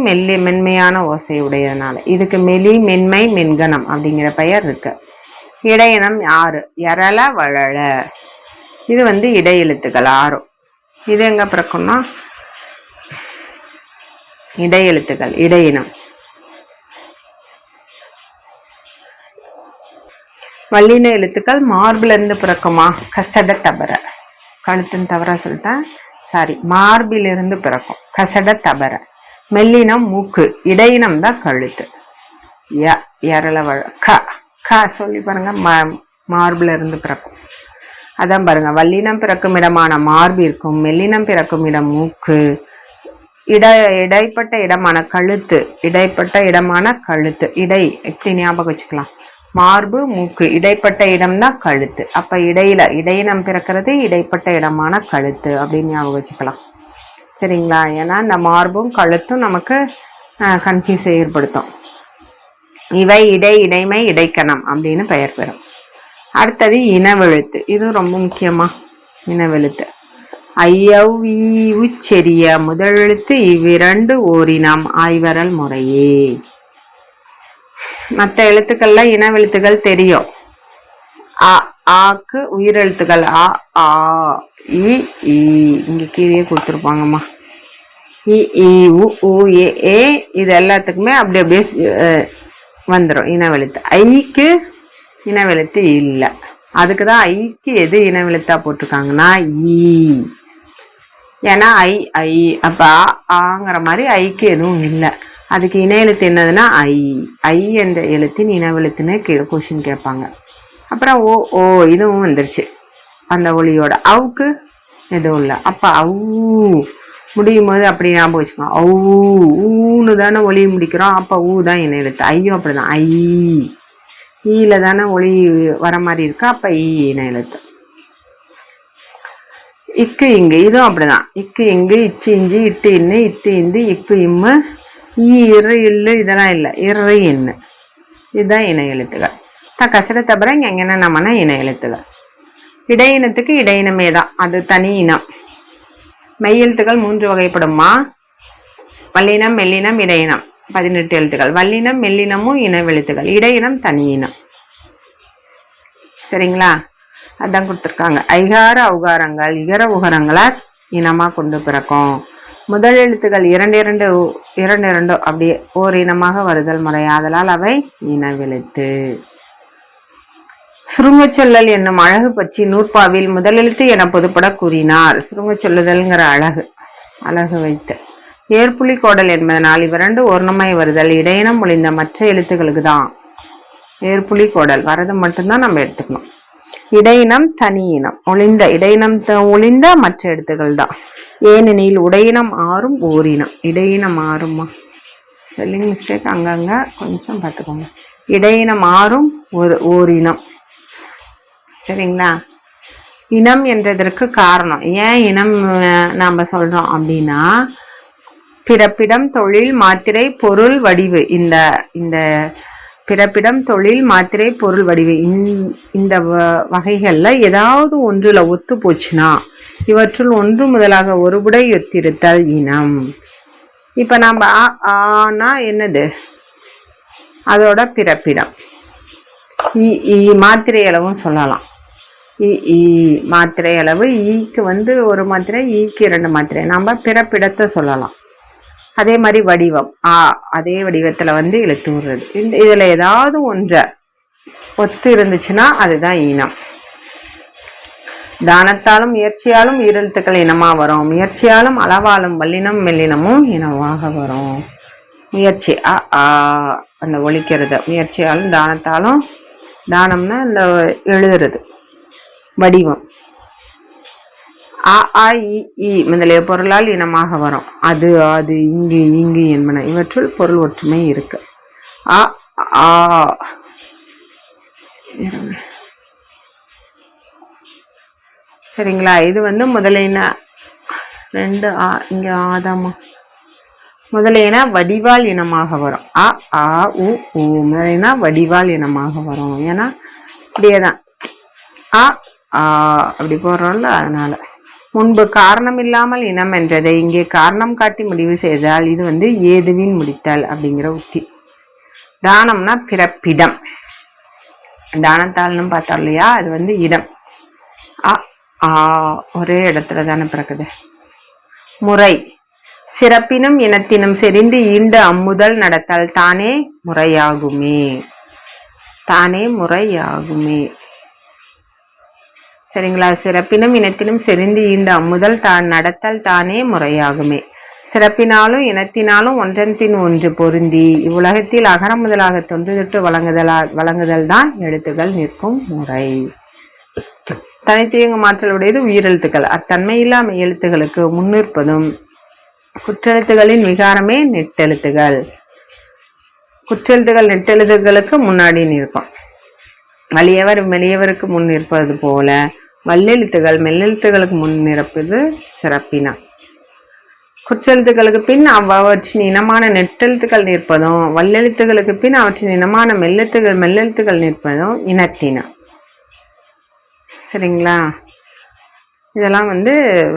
[SPEAKER 1] மென்மையான ஓசை உடையதுனால இதுக்கு மெலி, மென்மை, மென்கணம் அப்படிங்கிற பெயர் இருக்கு. இடையினம் 6. எரள, வழல, இது வந்து இடையெழுத்துக்கள் 6. இது எங்க பிறக்கும்னா இடையெழுத்துக்கள், இடையினம். வல்லின எழுத்துக்கள் மார்பில இருந்து பிறக்குமா? கசட தபர, கழுத்துன்னு தவறா சொல்லிட்டேன், சாரி, மார்பிலிருந்து பிறக்கும். கசட தபர. மெல்லினம் மூக்கு, இடையினம் தான் கழுத்து. எரளவழ க சொல்லி பாருங்க, மார்பில இருந்து பிறக்கும். அதான் பாருங்க, வல்லினம் பிறக்கும் இடமான மார்பிற்கும் மெல்லினம் பிறக்கும் இடம் மூக்கு, இடைப்பட்ட இடமான கழுத்து, இடைப்பட்ட இடமான கழுத்து, இடை எப்படி ஞாபகம் வச்சுக்கலாம், மார்பு மூக்கு இடைப்பட்ட இடம் தான் கழுத்து. அப்ப இடையினம் பிறக்கிறது இடைப்பட்ட இடமான கழுத்து அப்படின்னு ஞாபகம் வச்சுக்கலாம். சரிங்களா? ஏன்னா இந்த மார்பும் கழுத்தும் நமக்கு கன்ஃபியூஸ் ஏற்படுத்தும். இவை இடைமை இடைக்கணம் அப்படின்னு பெயர் பெறும். அடுத்தது இனவெழுத்து. இது ரொம்ப முக்கியமா. இனவெழுத்து ஐயெரிய முதலெழுத்து இவ்விரண்டு ஓரினம் ஆய்வரல் முறையே. மற்ற எழுத்துக்கள்ல இனவெழுத்துகள் தெரியும். ஆக்கு உயிரெழுத்துக்கள் ஆ ஆ இ இங்க கீழே கொடுத்துருப்பாங்கம்மா. இ உ ஏ இது எல்லாத்துக்குமே அப்படியே வந்துடும் இனவெழுத்து. ஐக்கு இனவெழுத்து இல்லை. அதுக்குதான் ஐக்கு எது இனவெழுத்தா போட்டிருக்காங்கன்னா ஈ. ஏன்னா ஐ அப்ப ஆங்கிற மாதிரி ஐக்கு எதுவும் இல்லை. அதுக்கு இன எழுத்து என்னதுன்னா ஐ என்ற எழுத்தின் இனவெழுத்துன்னு கொஸ்டின் கேட்பாங்க. அப்புறம் ஓ இதுவும் வந்துருச்சு அந்த ஒளியோட. அவுக்கு எதுவும் இல்லை. அப்ப முடியும் போது அப்படி ஞாபகம் வச்சுக்கோங்க. ஊன்னு தானே ஒளி முடிக்கிறோம். அப்ப ஊ தான் இன எழுத்து. ஐயும் அப்படிதான். ஈல தானே ஒளி வர மாதிரி இருக்கு. அப்ப இன எழுத்து. இக்கு இங்கு இதுவும் அப்படிதான். இக்கு இங்கு இச்சு இஞ்சி இட்டு இன்னு இத்து இந்து இப்பு இம்மு இரு இல்லு இதெல்லாம் இல்லை. இரு இன்னு இதுதான் இன எழுத்துகள். கசட தவிர இங்க எங்கன்னா நம்மனா இன எழுத்துகள். இடையினத்துக்கு இடையினமே தான், அது தனி இனம். மெய்யெழுத்துக்கள் 3 வகைப்படுமா. வல்லினம் மெல்லினம் இடையினம் 18 எழுத்துக்கள். வல்லினம் மெல்லினமும் இனவெழுத்துகள். இடையினம் தனி இனம். சரிங்களா? அதான் கொடுத்துருக்காங்க. ஐகார அவுகாரங்கள் இகர உகரங்களா இனமா கொண்டு பிறக்கும். முதல் எழுத்துக்கள் இரண்டு அப்படியே ஓர் இனமாக வருதல் முறை. ஆதலால் அவை இனவெழுத்து. சுருங்க சொல்லல் என்னும் அழகு பற்றி நூற்பாவில் முதலெழுத்து என பொதுப்பட கூறினார். சுருங்க சொல்லுதல்ங்கிற அழகு வைத்து ஏற்புலி கோடல் என்பதனால் இவ்விரண்டு ஓர்ணமாய் வருதல் இடையினம் ஒளிந்த மற்ற எழுத்துக்களுக்கு தான். ஏற்புலி கோடல் வரது மட்டும்தான் நம்ம எடுத்துக்கணும். இடையினம் தனி இனம். இடையினம் ஒளிந்த மற்ற எழுத்துக்கள் தான். ஏனெனில் உடையினம் ஆறும் ஓரினம். இடையினம் ஆறுமா ஸ்பெல்லிங் மிஸ்டேக் அங்கங்க கொஞ்சம் பார்த்துக்கோங்க. இடையினம் ஆறும் ஓரினம். சரிங்களா? இனம் என்றதற்கு காரணம். ஏன் இனம் நாம சொல்றோம் அப்படின்னா, பிறப்பிடம் தொழில் மாத்திரை பொருள் வடிவு, இந்த பிறப்பிடம் தொழில் மாத்திரை பொருள் வடிவு இந்த வகைகள்ல ஏதாவது ஒன்றுல ஒத்து போச்சுன்னா இவற்றுள் ஒன்று முதலாக ஒருபுடை ஒத்திருத்தல் இனம். இப்ப நம்ம ஆனா என்னது, அதோட பிறப்பிடம். மாத்திரை அளவும் சொல்லலாம். மாத்திரை அளவு. ஈக்கு ஒரு மாத்திரை, ஈக்கு 2 மாத்திரை. நம்ம பிறப்பிடத்தை சொல்லலாம். அதே மாதிரி வடிவம் அதே வடிவத்துல இழுத்து விடுறது. இதுல ஏதாவது ஒன்றை ஒத்து இருந்துச்சுன்னா அதுதான் இனம். தானத்தாலும் முயற்சியாலும் ஈரெழுத்துக்கள் இனமா வரும். முயற்சியாலும் அளவாலும் வல்லினம் மெல்லினமும் இனமாக வரும். முயற்சி அந்த ஒழிக்கிறது. முயற்சியாலும் தானத்தாலும், தானம்னா இந்த எழுதுறது. வடிவம் முதலிய பொருளால் இனமாக வரும். அது இங்கு என்பன. இவற்றுள் பொருள் ஒற்றுமை இருக்கு. சரிங்களா? இது முதலின 2 இங்க ஆதாமா முதலின வடிவால் இனமாக வரும். முதலின வடிவால் இனமாக வரும். ஏன்னா இப்படியேதான் அப்படி போடுறோம்ல, அதனால. முன்பு காரணம் இல்லாமல் இனம் என்றதை இங்கே காரணம் காட்டி முடிவு செய்தால் இது ஏதுவின் முடித்தல் அப்படிங்கிற உத்தி. தானம்னா பிறப்பிடம். தானத்தால்னு பார்த்தோம் இல்லையா, அது இடம். ஒரே இடத்துல தானே பிறக்குது. முறை சிறப்பினும் இனத்தினும் செறிந்து ஈண்டு அம்முதல் நடத்தல் தானே முறையாகுமே. சரிங்களா? சிறப்பினும் இனத்தினும் செறிந்து ஈண்ட அம்முதல் நடத்தல் தானே முறையாகுமே. சிறப்பினாலும் இனத்தினாலும் ஒன்றன் பின் ஒன்று பொருந்தி இவ்வுலகத்தில் அகரம் முதலாக தொன்று தொட்டு வழங்குதல் தான் எழுத்துக்கள் நிற்கும் முறை. தனித்தீங்கு மாற்றலுடையது உயிரெழுத்துக்கள். அத்தன்மையில்லா மெய் எழுத்துக்களுக்கு முன்னிற்பதும் குற்றெழுத்துகளின் விகாரமே நெட்டெழுத்துகள். குற்றெழுத்துகள் நெட்டெழுத்துகளுக்கு முன்னாடி நிற்கும். வலியவர் மெலியவருக்கு முன் நிற்பது போல வல்லெழுத்துகள் மெல்லெழுத்துகளுக்கு முன் நிற்பது சிறப்பினம். குற்றெழுத்துக்களுக்கு பின் அவற்றின் இனமான நெட்டெழுத்துக்கள் நிற்பதும் வல்லெழுத்துகளுக்கு பின் அவற்றின் இனமான மெல்லெழுத்துக்கள் நிற்பதும் இனத்தினம். சரிங்களா? இதெல்லாம்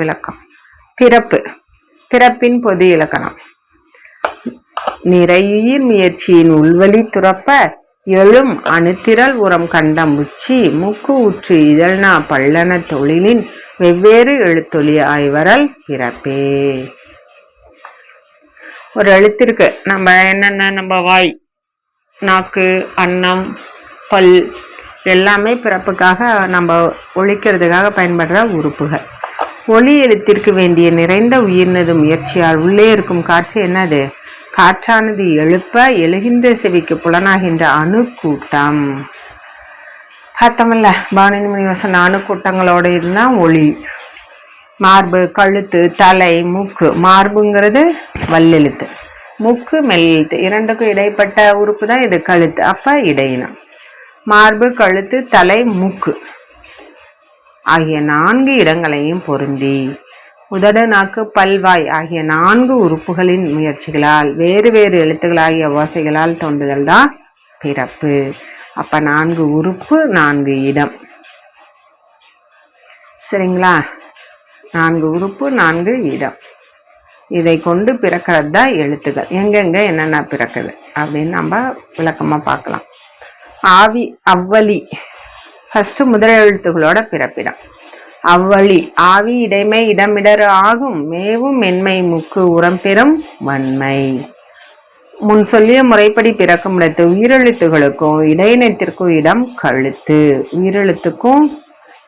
[SPEAKER 1] விளக்கம். பிறப்பு. பிறப்பின் பொது இலக்கணம். நிறையுயிர் முயற்சியின் உள்வழி துறப்ப எழும் அணுத்திரள் உரம் கண்ட முச்சி முக்கு உற்று இதழ்னா பள்ளன தொழிலின் வெவ்வேறு எழுத்தொழி ஆய்வரல் பிறப்பே. ஒரு எழுத்திற்கு நம்ம வாய், நாக்கு, அன்னம், பல் எல்லாமே பிறப்புக்காக நம்ம ஒழிக்கிறதுக்காக பயன்படுற உறுப்புகள். ஒளி எழுத்திற்கு வேண்டிய நிறைந்த உயிர்னது முயற்சியால் உள்ளே இருக்கும் காற்று என்னது? காற்றானது எழுப்ப எழுகின்ற செவிக்கு புலனாகின்ற அணுக்கூட்டம். பார்த்தோம்ல, பாணினி முனிவசன் அணுக்கூட்டங்களோட இருந்தா ஒளி. மார்பு, கழுத்து, தலை, மூக்கு. மார்புங்கிறது வல்லெழுத்து, மூக்கு மெல்லெழுத்து. இரண்டுக்கும் இடைப்பட்ட உறுப்பு தான் இது கழுத்து. அப்ப இடையினம். மார்பு, கழுத்து, தலை, மூக்கு ஆகிய 4 இடங்களையும் பொருந்தி உதடு, நாக்கு, பல்வாய் ஆகிய 4 உறுப்புகளின் முயற்சிகளால் வேறு வேறு எழுத்துக்களாகிய ஓசைகளால் தோன்றுதல் தான் பிறப்பு. அப்ப 4 உறுப்பு, 4 இடம். சரிங்களா? 4 உறுப்பு, 4 இடம். இதை கொண்டு பிறக்கிறது தான் எழுத்துக்கள். எங்கெங்க என்னென்ன பிறக்குது அப்படின்னு நம்ம விளக்கமா பார்க்கலாம். ஆவி, அவ்வழி. ஃபர்ஸ்ட் முதல் எழுத்துகளோட பிறப்பிடம். அவ்வழி. ஆவி இடைமை இடமிடறு ஆகும் மேவும் மென்மை முக்கு உரம் பெறும் வன்மை. முன் சொல்லிய முறைப்படி பிறக்கும் இடத்து உயிரெழுத்துகளுக்கும் இடையினத்திற்கும் இடம் கழுத்து. உயிரெழுத்துக்கும்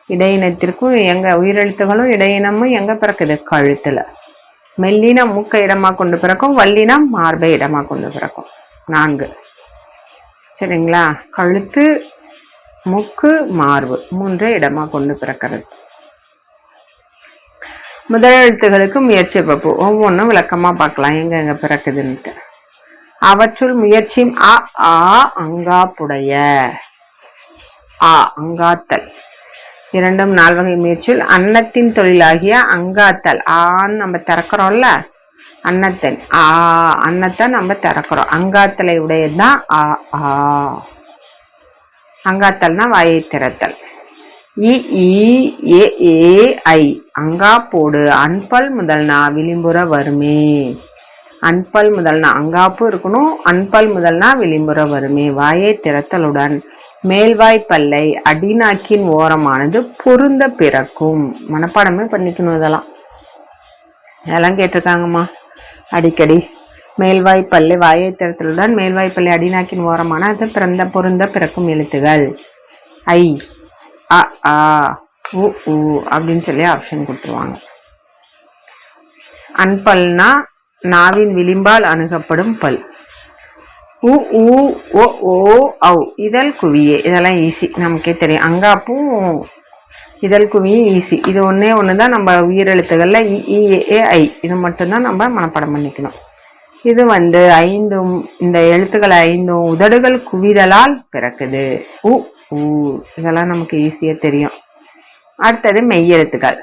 [SPEAKER 1] இடையினத்திற்கும் உயிரெழுத்துகளும் இடையினமும் எங்க பிறக்குது? கழுத்துல. மெல்லினம் மூக்கை இடமா கொண்டு பிறக்கும், வல்லினம் மார்பை இடமா கொண்டு பிறக்கும். 4. சரிங்களா? கழுத்து, மூக்கு, மார்பு 3 இடமா கொண்டு பிறக்கிறது. முதல் எழுத்துகளுக்கு முயற்சி பப்பு ஒவ்வொன்றும் விளக்கமா பார்க்கலாம் எங்க பிறக்குதுன்னுட்டு. அவற்றுள் முயற்சி அ ஆ அங்காப்புடைய. ஆ அங்காத்தல். 2 4 வகை முயற்சியில் அன்னத்தின் தொழிலாகிய அங்காத்தல். ஆன்னு நம்ம திறக்கிறோம்ல, அன்னத்தின் அன்னத்தை நம்ம திறக்கிறோம். அங்காத்தலை உடையதுதான் ஆ ஆ. அங்காத்தல்னா வாயை திறத்தல். இ ஏ ஐ அங்கா போடு அன்பல் முதல்னா விளிம்புற வருமே. அன்பல் முதல்னா அங்காப்பு இருக்கணும், அன்பல் முதல்னா விளிம்புற வருமே. வாயை திறத்தலுடன் மேல்வாய் பல்லை அடிநாக்கின் ஓரமானது பொருந்த பிறக்கும். மனப்பாடமே பண்ணிக்கணும். இதெல்லாம் கேட்டிருக்காங்கம்மா அடிக்கடி. மேல்வாய் பல்லை வாயை திறத்தலுடன் மேல்வாய் பல்லை அடிநாக்கின் ஓரமான அது பொருந்த பிறக்கும் எழுத்துகள். ஐ, அ ஆ, உ ஊ அப்படின்னு சொல்லி ஆப்ஷன் கொடுத்துருவாங்க. அன்பல்னா நாவின் விளிம்பால் அணுகப்படும் பல். உ ஊ ஓ ஓ ஔ இதழ் குவியே. இதெல்லாம் ஈஸி, நமக்கே தெரியும். அங்காப்பும் இதழ் குவியும் ஈஸி. இது ஒண்ணுதான் நம்ம உயிரெழுத்துகள்ல இ ஏ ஐ இது மட்டும்தான் நம்ம மனப்பாடம் பண்ணிக்கணும். இது 5 இந்த எழுத்துக்கள் 5 உதடுகள் குவிதலால் பிறக்குது. உ ஊ இதெல்லாம் நமக்கு ஈஸியா தெரியும். அடுத்தது மெய்யெழுத்துக்கள்.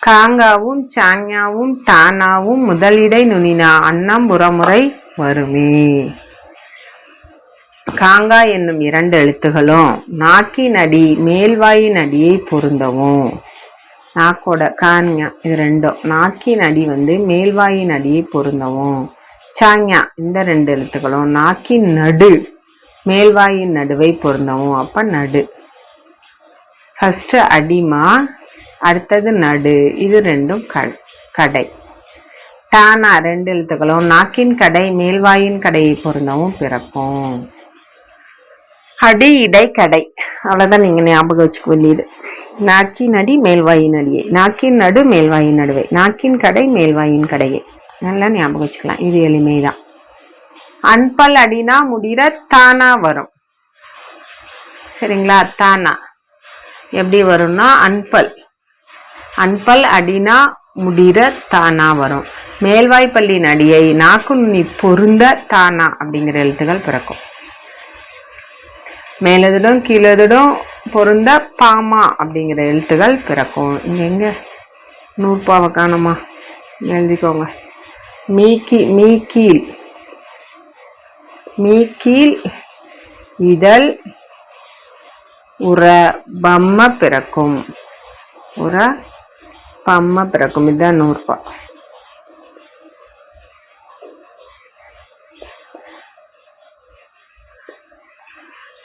[SPEAKER 1] காங்காவும் சாங்யாவும் தானாவும் முதலிடை நுனினா அன்னம் புறமுறை வருமே. காங்கா என்னும் 2 எழுத்துகளும் நாக்கின் அடி மேல்வாயின் அடியை பொருந்தவும். நாக்கோட கான்யா இது 2ம் நாக்கின் அடி மேல்வாயின் அடியை பொருந்தவும். சாங்யா இந்த 2 எழுத்துக்களும் நாக்கின் நடு மேல்வாயின் நடுவை பொருந்தவும். அப்ப நடு. ஃபர்ஸ்ட் அடிமா, அடுத்தது நடு. இது 2ம் கடை. டானா 2 எழுத்துக்களும் நாக்கின் கடை மேல்வாயின் கடையை பொருந்தவும் பிறக்கும். அடி இடை கடை அவ்வளவுதான் நீங்க ஞாபகம் வச்சுக்க வேண்டியது. நாக்கின் அடி மேல்வாயின் அடியை, நாக்கின் நடு மேல்வாயின் நடுவை, நாக்கின் கடை மேல்வாயின் கடையை நல்லா ஞாபகம் வச்சுக்கலாம். இது எளிமைதான். அன்பல் அடினா முடிற தானா வரும். சரிங்களா? தானா எப்படி வரும்னா அன்பல் அடினா முடிற தானா வரும். மேல்வாய்ப்பல்லின் அடியை நாக்கு நுனி பொருந்த தானா அப்படிங்கிற எழுத்துக்கள் பிறக்கும். மேலதுடும் கீழதுடும் பொருந்த பாமா அப்படிங்கிற எழுத்துக்கள் பிறக்கும். இங்க எங்க நூற்பாவை காணுமா, எழுதிக்கோங்க. மீக்கீழ் இதழ் உர பம்ம பிறக்கும். இதுதான் நூற்பா.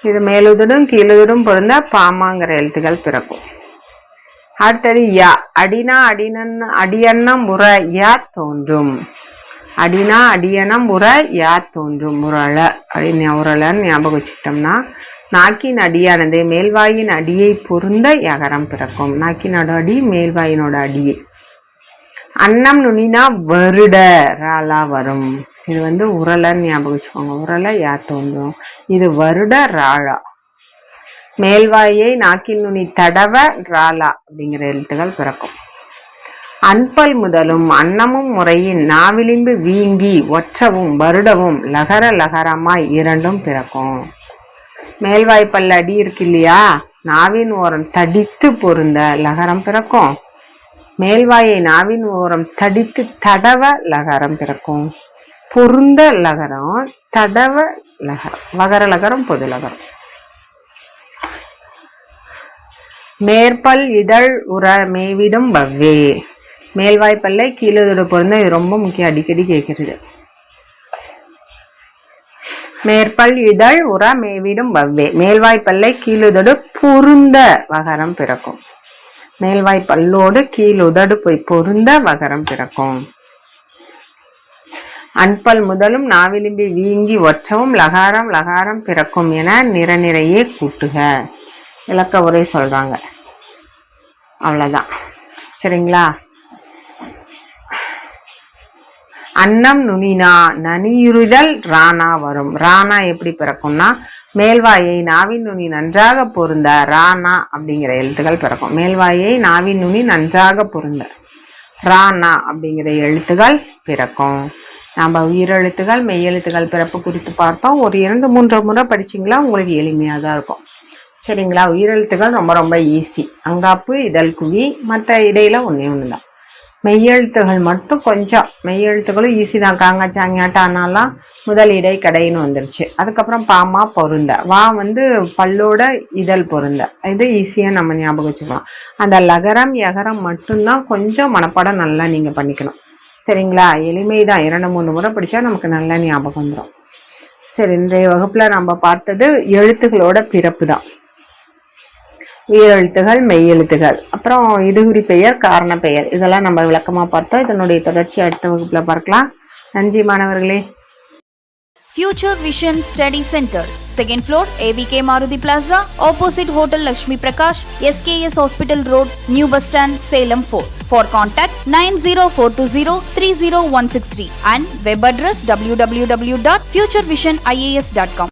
[SPEAKER 1] இது மேலுதடும் கீழுதடும் பொருந்த பாமாங்கிற எழுத்துக்கள் பிறக்கும். அடுத்தது யா. அடியன்னம் உர யா தோன்றும். அடினா அடியனம் உர யா தோன்றும். உரலன்னு ஞாபகம் வச்சுக்கிட்டோம்னா, நாக்கின் அடியானது மேல்வாயின் அடியை பொருந்த யகரம் பிறக்கும். நாக்கினோட அடி மேல்வாயினோட அடியை. அன்னம் நுனினா வருட ராலா வரும். இது உரலன்னு ஞாபகம் வச்சுக்கோங்க. உரல யா தோன்றும். இது வருட ராழா. மேல்வாயை நாக்கின் நுனி தடவ ராலா அப்படிங்கிற எழுத்துக்கள் பிறக்கும். அன்பல் முதலும் அன்னமும் முறையின் நாவிலிம்பு வீங்கி ஒற்றவும் வருடவும் லகர லகரமாய் இரண்டும் பிறக்கும். மேல்வாய்ப்பல்ல அடி இருக்கு இல்லையா, நாவின் ஓரம் தடித்து பொருந்த லகரம் பிறக்கும். மேல்வாயை நாவின் ஓரம் தடித்து தடவ லகரம் பிறக்கும். பொருந்த லகரம், தடவ லகரம், வகர லகரம், பொது லகரம். மேற்பல் இதழ் உர மேவிடும் பவ்வே. மேல்வாய்ப்பல்லை கீழதோடு பொருந்த. இது ரொம்ப முக்கியம், அடிக்கடி கேட்கிறது. மேற்பல் இதழ் உர மேவிடும் பவ்வே. மேல்வாய்ப்பல்லை கீழுதடு பொருந்த வகரம் பிறக்கும். மேல்வாய்ப்பல்லோடு கீழுதடு போய் பொருந்த வகரம் பிறக்கும். அன்பல் முதலும் நாவிலிம்பி வீங்கி ஒற்றவும் லகாரம் லகாரம் பிறக்கும் என நிறையே கூட்டுக. விளக்க உரை சொல்றாங்க. அவ்வளவுதான், சரிங்களா? அன்னம் நுனினா நனியுறுதல் ராணா வரும். ராணா எப்படி பிறக்கும்னா, மேல்வாயை நாவின் நுனி நன்றாக பொருந்த ராணா அப்படிங்கிற எழுத்துக்கள் பிறக்கும். மேல்வாயை நாவின் நுனி நன்றாக பொருந்த ராணா அப்படிங்கிற எழுத்துக்கள் பிறக்கும். நம்ம உயிரெழுத்துகள் மெய்யெழுத்துகள் பிறப்பு குறித்து பார்த்தோம். ஒரு 2-3 முறை படிச்சிங்களா உங்களுக்கு எளிமையாக தான் இருக்கும், சரிங்களா? உயிரெழுத்துகள் ரொம்ப ரொம்ப ஈஸி. அங்காப்பு, இதழ் குவி, மற்ற இடையில ஒண்ணே தான். மெய்யெழுத்துகள் மட்டும் கொஞ்சம், மெய்யெழுத்துகளும் ஈஸி தான். காங்க சாங்காட்டானாலாம் முதல் இடை கடைன்னு வந்துருச்சு. அதுக்கப்புறம் பாமா பொருந்த, வா பல்லோட இதழ் பொருந்த. இது ஈஸியா நம்ம ஞாபகம் வச்சுக்கலாம். அந்த லகரம் யகரம் மட்டும்தான் கொஞ்சம் மனப்பாடம் நல்லா நீங்க பண்ணிக்கணும், சரிங்களா? எளிமைதான். 2-3 முறை படிச்சா நமக்கு நல்லா ஞாபகம் வந்துடும். சரி, இன்றைய வகுப்புல நம்ம பார்த்தது எழுத்துகளோட பிறப்பு தான். உயிரெழுத்துகள், மெய்யெழுத்துகள், அப்புறம் இடுகுறி பெயர், காரண பெயர், இதெல்லாம் நம்ம விளக்கமா பார்த்தோம். இதனுடைய தொடர்ச்சி அடுத்த வகுப்புல பார்க்கலாம். நன்றி மாணவர்களே.
[SPEAKER 2] Future Vision Study Center, 2nd floor, ABK Maruti Plaza, opposite Hotel Lakshmi Prakash, SKS Hospital Road, New Bus Stand, Salem 4. For contact 90420 30163 and web address www.futurevision.ias.com.